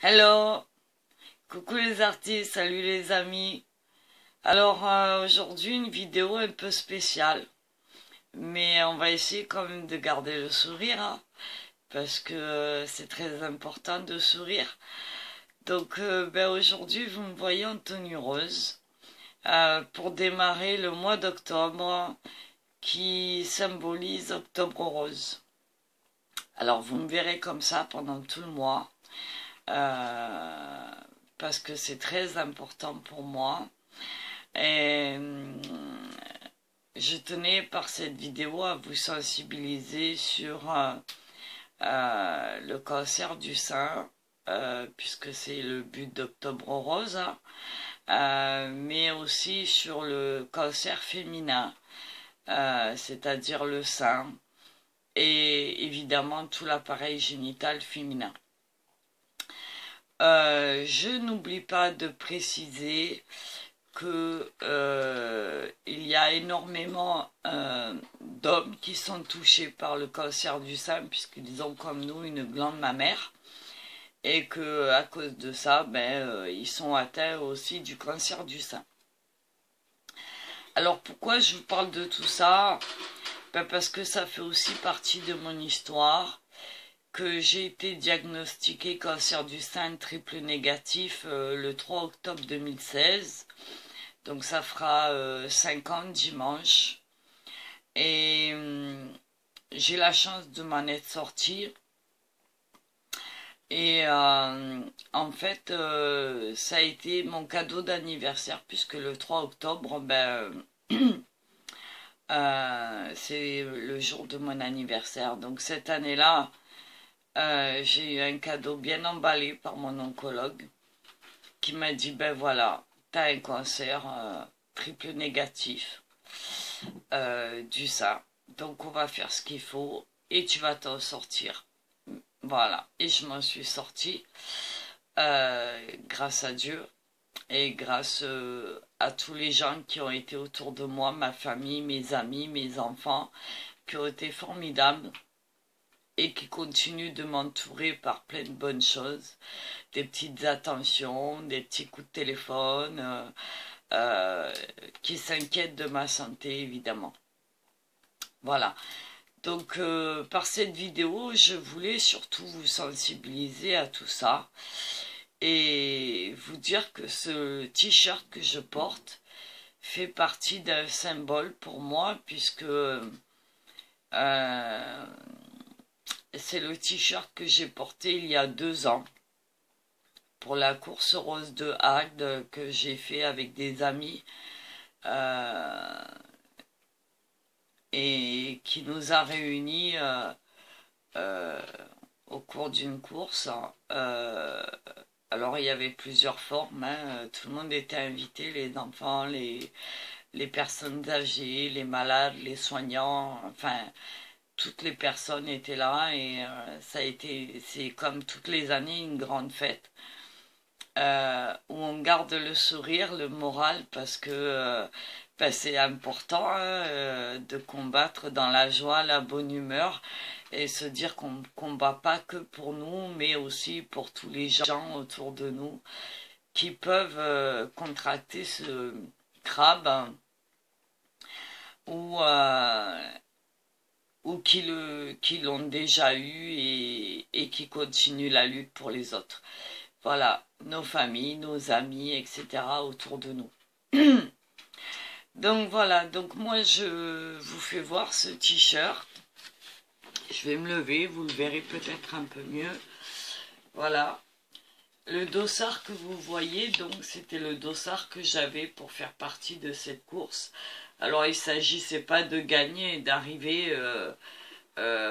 Hello, coucou les artistes, salut les amis. Alors aujourd'hui une vidéo un peu spéciale, mais on va essayer quand même de garder le sourire, hein, parce que c'est très important de sourire. Donc aujourd'hui vous me voyez en tenue rose pour démarrer le mois d'octobre qui symbolise Octobre rose. Alors vous me verrez comme ça pendant tout le mois. Euh, Parce que c'est très important pour moi. Et je tenais par cette vidéo à vous sensibiliser sur le cancer du sein, puisque c'est le but d'Octobre Rose, hein, mais aussi sur le cancer féminin, c'est-à-dire le sein, et évidemment tout l'appareil génital féminin. Je n'oublie pas de préciser que il y a énormément d'hommes qui sont touchés par le cancer du sein puisqu'ils ont comme nous une glande mammaire et que à cause de ça, ils sont atteints aussi du cancer du sein. Alors pourquoi je vous parle de tout ça? Parce que ça fait aussi partie de mon histoire, que j'ai été diagnostiquée cancer du sein triple négatif le 3 octobre 2016. Donc ça fera 5 ans dimanche. Et j'ai la chance de m'en être sortie. Et en fait, ça a été mon cadeau d'anniversaire puisque le 3 octobre, c'est le jour de mon anniversaire. Donc cette année-là, j'ai eu un cadeau bien emballé par mon oncologue qui m'a dit, ben voilà, t'as un cancer triple négatif du sein. Donc on va faire ce qu'il faut et tu vas t'en sortir. Voilà, et je m'en suis sortie grâce à Dieu et grâce à tous les gens qui ont été autour de moi, ma famille, mes amis, mes enfants, qui ont été formidables et qui continuent de m'entourer par plein de bonnes choses, des petites attentions, des petits coups de téléphone, qui s'inquiètent de ma santé évidemment. Voilà. Donc par cette vidéo, je voulais surtout vous sensibiliser à tout ça et vous dire que ce t-shirt que je porte fait partie d'un symbole pour moi puisque c'est le t-shirt que j'ai porté il y a 2 ans pour la course rose de Agde que j'ai fait avec des amis et qui nous a réunis au cours d'une course. Alors il y avait plusieurs formes, hein, tout le monde était invité, les enfants, les personnes âgées, les malades, les soignants, enfin toutes les personnes étaient là et ça a été, c'est comme toutes les années une grande fête où on garde le sourire, le moral parce que c'est important hein, de combattre dans la joie, la bonne humeur et se dire qu'on ne combat pas que pour nous mais aussi pour tous les gens autour de nous qui peuvent contracter ce crabe hein, ou qui l'ont déjà eu et qui continuent la lutte pour les autres. Voilà, nos familles, nos amis, etc. autour de nous. Donc voilà, donc moi je vous fais voir ce t-shirt. Je vais me lever, vous le verrez peut-être un peu mieux. Voilà. Le dossard que vous voyez, donc c'était le dossard que j'avais pour faire partie de cette course. Alors il ne s'agissait pas de gagner et d'arriver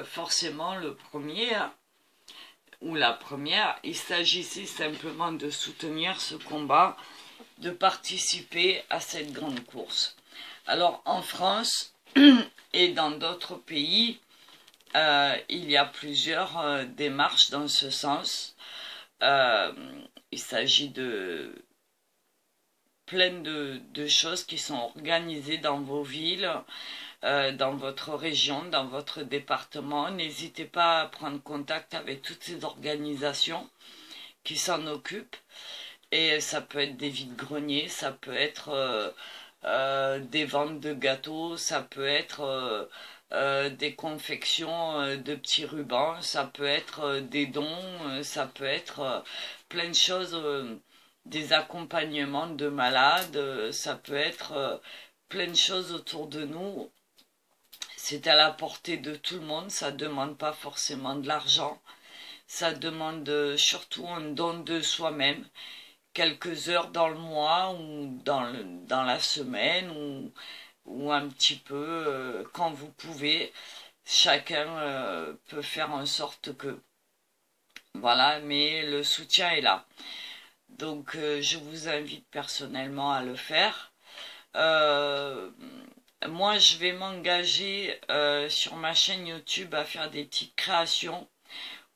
forcément le premier ou la première. Il s'agissait simplement de soutenir ce combat, de participer à cette grande course. Alors en France et dans d'autres pays, il y a plusieurs démarches dans ce sens. Il s'agit de plein de choses qui sont organisées dans vos villes, dans votre région, dans votre département. N'hésitez pas à prendre contact avec toutes ces organisations qui s'en occupent. Et ça peut être des vides-greniers, ça peut être des ventes de gâteaux, ça peut être des confections de petits rubans, ça peut être des dons, ça peut être plein de choses, des accompagnements de malades, ça peut être plein de choses autour de nous. C'est à la portée de tout le monde, ça ne demande pas forcément de l'argent, ça demande surtout un don de soi-même, quelques heures dans le mois ou dans la semaine ou un petit peu quand vous pouvez. Chacun peut faire en sorte que. Voilà, mais le soutien est là. Donc je vous invite personnellement à le faire. Moi, je vais m'engager sur ma chaîne YouTube à faire des petites créations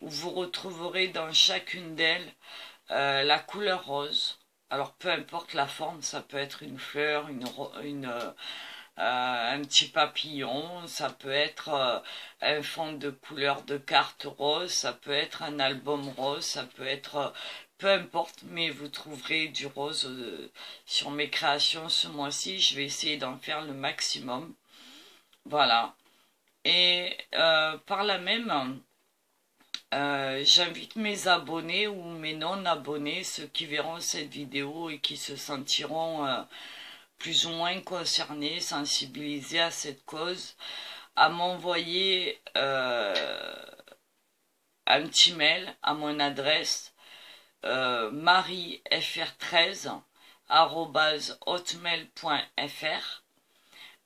où vous retrouverez dans chacune d'elles la couleur rose. Alors peu importe la forme, ça peut être une fleur, un petit papillon, ça peut être un fond de couleur de carte rose, ça peut être un album rose, ça peut être peu importe, mais vous trouverez du rose sur mes créations ce mois-ci. Je vais essayer d'en faire le maximum. Voilà. Et par là même, j'invite mes abonnés ou mes non-abonnés, ceux qui verront cette vidéo et qui se sentiront plus ou moins concernés, sensibilisés à cette cause, à m'envoyer un petit mail à mon adresse mariefr13@hotmail.fr,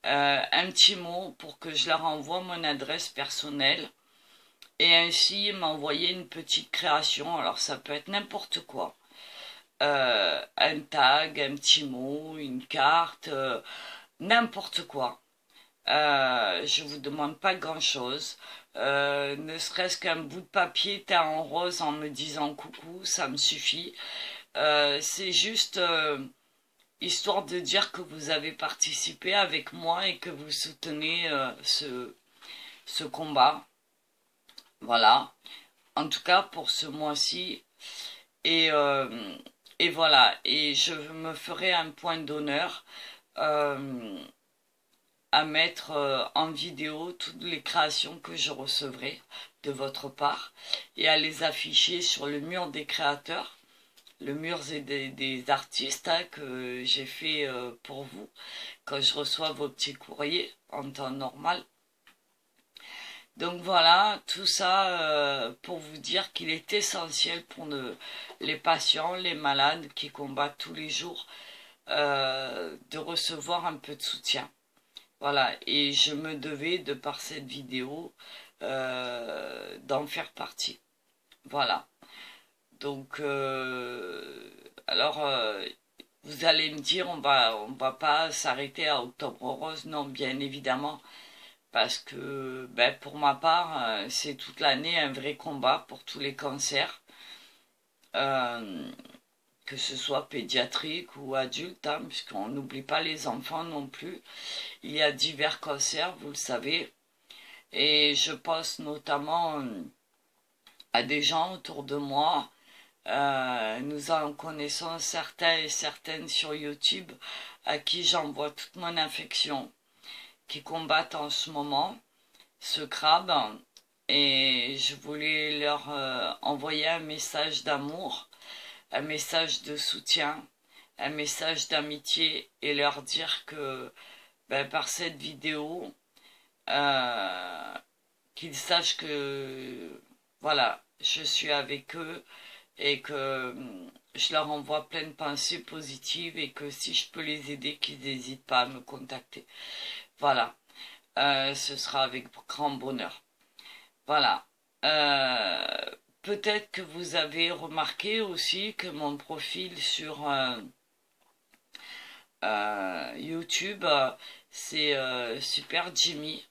un petit mot pour que je leur envoie mon adresse personnelle et ainsi m'envoyer une petite création. Alors ça peut être n'importe quoi, un tag, un petit mot, une carte, n'importe quoi. Je vous demande pas grand chose, ne serait-ce qu'un bout de papier teint en rose en me disant coucou, ça me suffit. C'est juste histoire de dire que vous avez participé avec moi et que vous soutenez ce combat. Voilà, en tout cas pour ce mois-ci. Et voilà, et je me ferai un point d'honneur à mettre en vidéo toutes les créations que je recevrai de votre part et à les afficher sur le mur des créateurs, le mur des artistes que j'ai fait pour vous quand je reçois vos petits courriers en temps normal. Donc voilà, tout ça pour vous dire qu'il est essentiel pour les patients, les malades qui combattent tous les jours de recevoir un peu de soutien. Voilà, et je me devais, de par cette vidéo, d'en faire partie. Voilà. Donc, alors, vous allez me dire, on va pas s'arrêter à Octobre Rose. Non, bien évidemment, parce que, ben, pour ma part, c'est toute l'année un vrai combat pour tous les cancers. Que ce soit pédiatrique ou adulte, hein, puisqu'on n'oublie pas les enfants non plus. Il y a divers cancers, vous le savez, et je pense notamment à des gens autour de moi. Nous en connaissons certains et certaines sur YouTube à qui j'envoie toute mon affection, qui combattent en ce moment ce crabe, et je voulais leur envoyer un message d'amour, un message de soutien, un message d'amitié et leur dire que ben, par cette vidéo, qu'ils sachent que voilà, je suis avec eux et que je leur envoie plein de pensées positives et que si je peux les aider, qu'ils n'hésitent pas à me contacter. Voilà, ce sera avec grand bonheur. Voilà. Peut-être que vous avez remarqué aussi que mon profil sur YouTube, c'est Super Jimmy.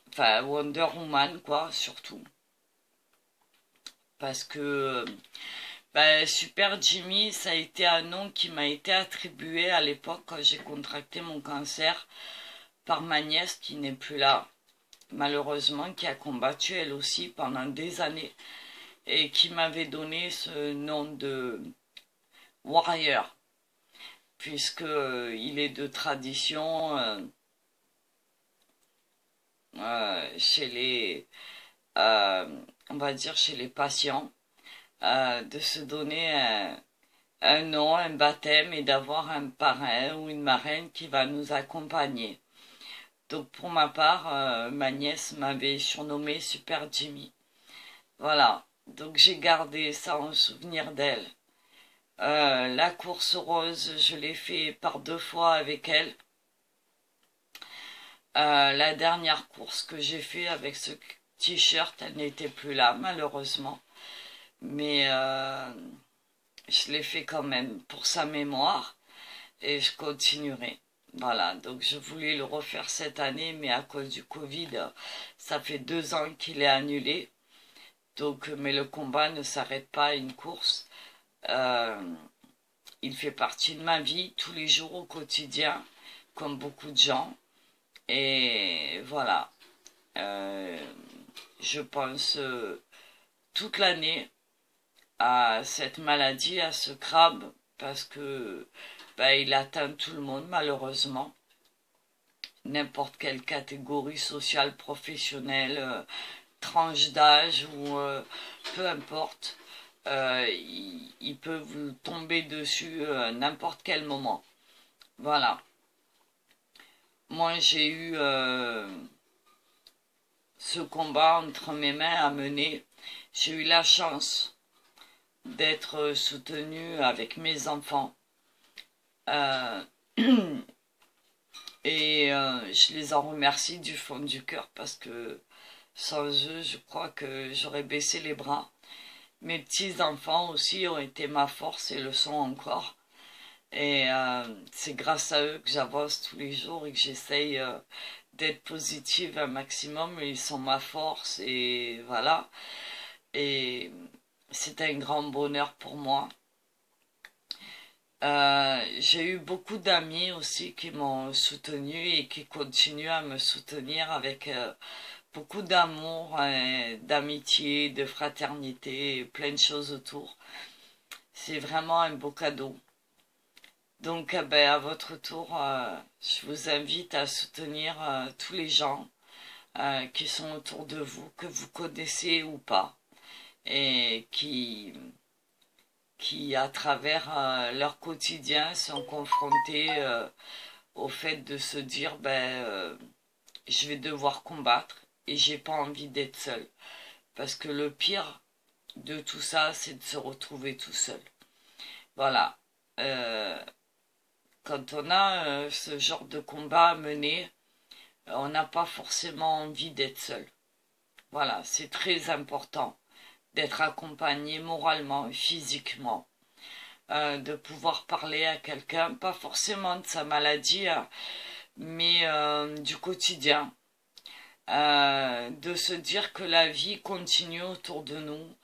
Enfin, Wonder Woman, quoi, surtout. Parce que ben, Super Jimmy, ça a été un nom qui m'a été attribué à l'époque quand j'ai contracté mon cancer par ma nièce qui n'est plus là, malheureusement, qui a combattu elle aussi pendant des années et qui m'avait donné ce nom de warrior, puisque il est de tradition chez les, on va dire chez les patients, de se donner un nom, un baptême et d'avoir un parrain ou une marraine qui va nous accompagner. Donc pour ma part, ma nièce m'avait surnommé Super Jimmy. Voilà, donc j'ai gardé ça en souvenir d'elle. La course rose, je l'ai fait par 2 fois avec elle. La dernière course que j'ai fait avec ce t-shirt, elle n'était plus là, malheureusement. Mais je l'ai fait quand même pour sa mémoire et je continuerai. Voilà, donc je voulais le refaire cette année, mais à cause du Covid, ça fait 2 ans qu'il est annulé. Donc, mais le combat ne s'arrête pas à une course. Il fait partie de ma vie tous les jours au quotidien, comme beaucoup de gens. Et voilà, je pense toute l'année à cette maladie, à ce crabe, parce que il atteint tout le monde malheureusement. N'importe quelle catégorie sociale, professionnelle, tranche d'âge ou peu importe, il peut vous tomber dessus n'importe quel moment. Voilà. Moi, j'ai eu ce combat entre mes mains à mener. J'ai eu la chance d'être soutenue avec mes enfants. Et je les en remercie du fond du cœur parce que sans eux, je crois que j'aurais baissé les bras. Mes petits-enfants aussi ont été ma force et le sont encore. Et c'est grâce à eux que j'avance tous les jours et que j'essaye d'être positive un maximum. Ils sont ma force et voilà. Et c'est un grand bonheur pour moi. J'ai eu beaucoup d'amis aussi qui m'ont soutenu et qui continuent à me soutenir avec beaucoup d'amour, d'amitié, de fraternité, et plein de choses autour. C'est vraiment un beau cadeau. Donc à votre tour, je vous invite à soutenir tous les gens qui sont autour de vous, que vous connaissez ou pas, et qui à travers leur quotidien sont confrontés au fait de se dire je vais devoir combattre et j'ai pas envie d'être seul. Parce que le pire de tout ça, c'est de se retrouver tout seul. Voilà. Quand on a ce genre de combat à mener, on n'a pas forcément envie d'être seul. Voilà, c'est très important d'être accompagné moralement et physiquement, de pouvoir parler à quelqu'un, pas forcément de sa maladie, mais du quotidien, de se dire que la vie continue autour de nous,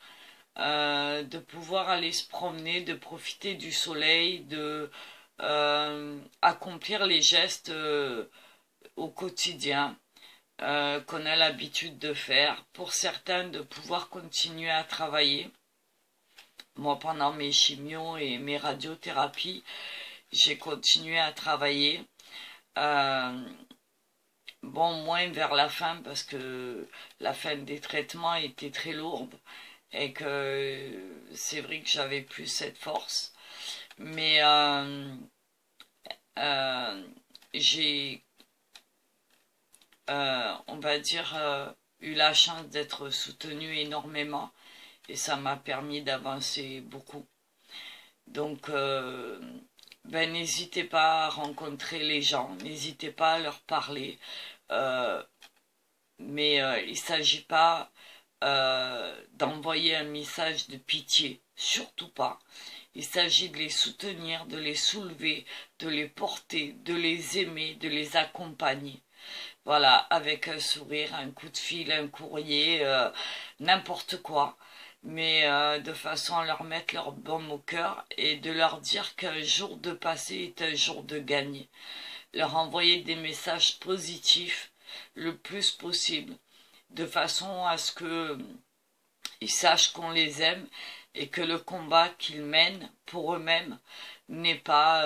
de pouvoir aller se promener, de profiter du soleil, de accomplir les gestes au quotidien qu'on a l'habitude de faire. Pour certains, de pouvoir continuer à travailler. Moi, pendant mes chimios et mes radiothérapies, j'ai continué à travailler. Bon, moins vers la fin, parce que la fin des traitements était très lourde et que c'est vrai que j'avais plus cette force. Mais j'ai, on va dire, eu la chance d'être soutenue énormément et ça m'a permis d'avancer beaucoup. Donc, n'hésitez pas à rencontrer les gens, n'hésitez pas à leur parler, mais il ne s'agit pas d'envoyer un message de pitié, surtout pas. Il s'agit de les soutenir, de les soulever, de les porter, de les aimer, de les accompagner. Voilà, avec un sourire, un coup de fil, un courrier, n'importe quoi. Mais de façon à leur mettre leur baume au cœur et de leur dire qu'un jour de passé est un jour de gagner. Leur envoyer des messages positifs le plus possible, de façon à ce que ils sachent qu'on les aime et que le combat qu'ils mènent pour eux-mêmes n'est pas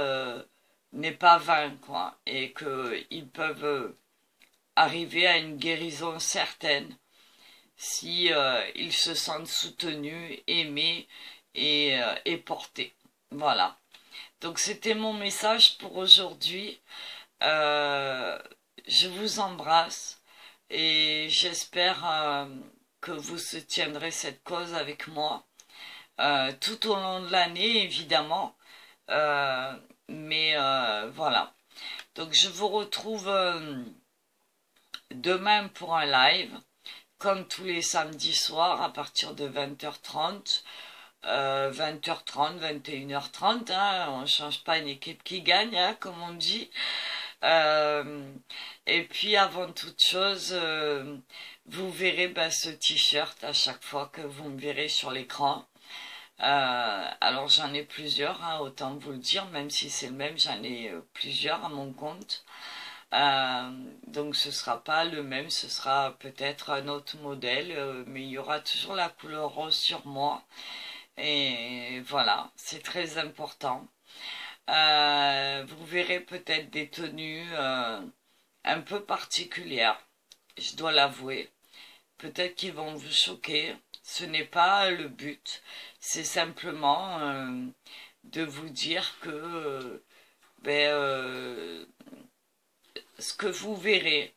vain, quoi, et qu'ils peuvent arriver à une guérison certaine si ils se sentent soutenus, aimés et portés. Voilà. Donc c'était mon message pour aujourd'hui. Je vous embrasse et j'espère que vous soutiendrez cette cause avec moi tout au long de l'année, évidemment. Mais voilà. Donc je vous retrouve demain pour un live, comme tous les samedis soirs à partir de 20h30. 20h30, 21h30, hein, on ne change pas une équipe qui gagne, hein, comme on dit. Et puis avant toute chose, vous verrez ce t-shirt à chaque fois que vous me verrez sur l'écran. Alors j'en ai plusieurs, hein, autant vous le dire, même si c'est le même, j'en ai plusieurs à mon compte. Donc ce sera pas le même, ce sera peut-être un autre modèle, mais il y aura toujours la couleur rose sur moi. Et voilà, c'est très important. Vous verrez peut-être des tenues un peu particulières, je dois l'avouer. Peut-être qu'ils vont vous choquer. Ce n'est pas le but. C'est simplement de vous dire que ce que vous verrez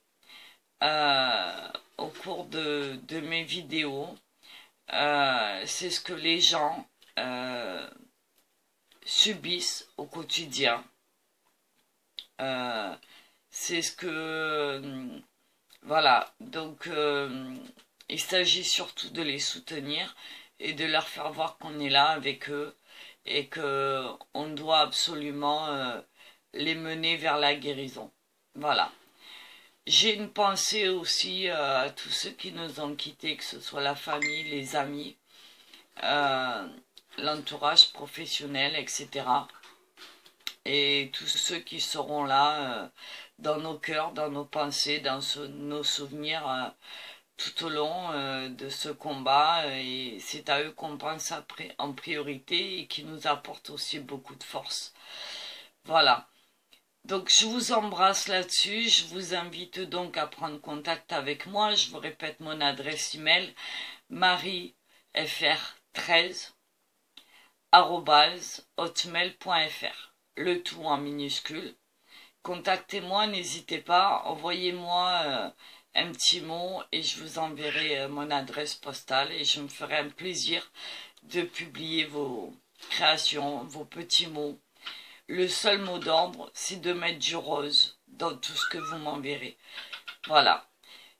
au cours de mes vidéos, c'est ce que les gens subissent au quotidien. C'est ce que... voilà, donc il s'agit surtout de les soutenir et de leur faire voir qu'on est là avec eux et qu'on doit absolument les mener vers la guérison. Voilà. J'ai une pensée aussi à tous ceux qui nous ont quittés, que ce soit la famille, les amis, l'entourage professionnel, etc. Et tous ceux qui seront là dans nos cœurs, dans nos pensées, dans nos souvenirs tout au long de ce combat. Et c'est à eux qu'on pense en priorité et qui nous apportent aussi beaucoup de force. Voilà. Donc je vous embrasse là-dessus, je vous invite donc à prendre contact avec moi. Je vous répète mon adresse email, mariefr13@hotmail.fr, le tout en minuscule. Contactez-moi, n'hésitez pas, envoyez-moi un petit mot et je vous enverrai mon adresse postale et je me ferai un plaisir de publier vos créations, vos petits mots. Le seul mot d'ordre, c'est de mettre du rose dans tout ce que vous m'enverrez. Voilà.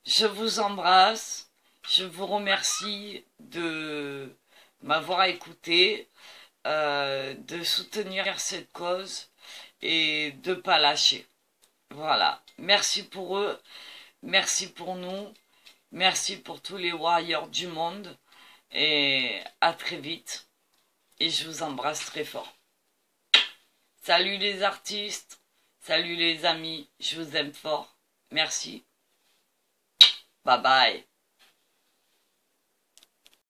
Je vous embrasse. Je vous remercie de m'avoir écouté, de soutenir cette cause et de ne pas lâcher. Voilà. Merci pour eux. Merci pour nous. Merci pour tous les warriors du monde. Et à très vite. Et je vous embrasse très fort. Salut les artistes, salut les amis, je vous aime fort. Merci. Bye bye.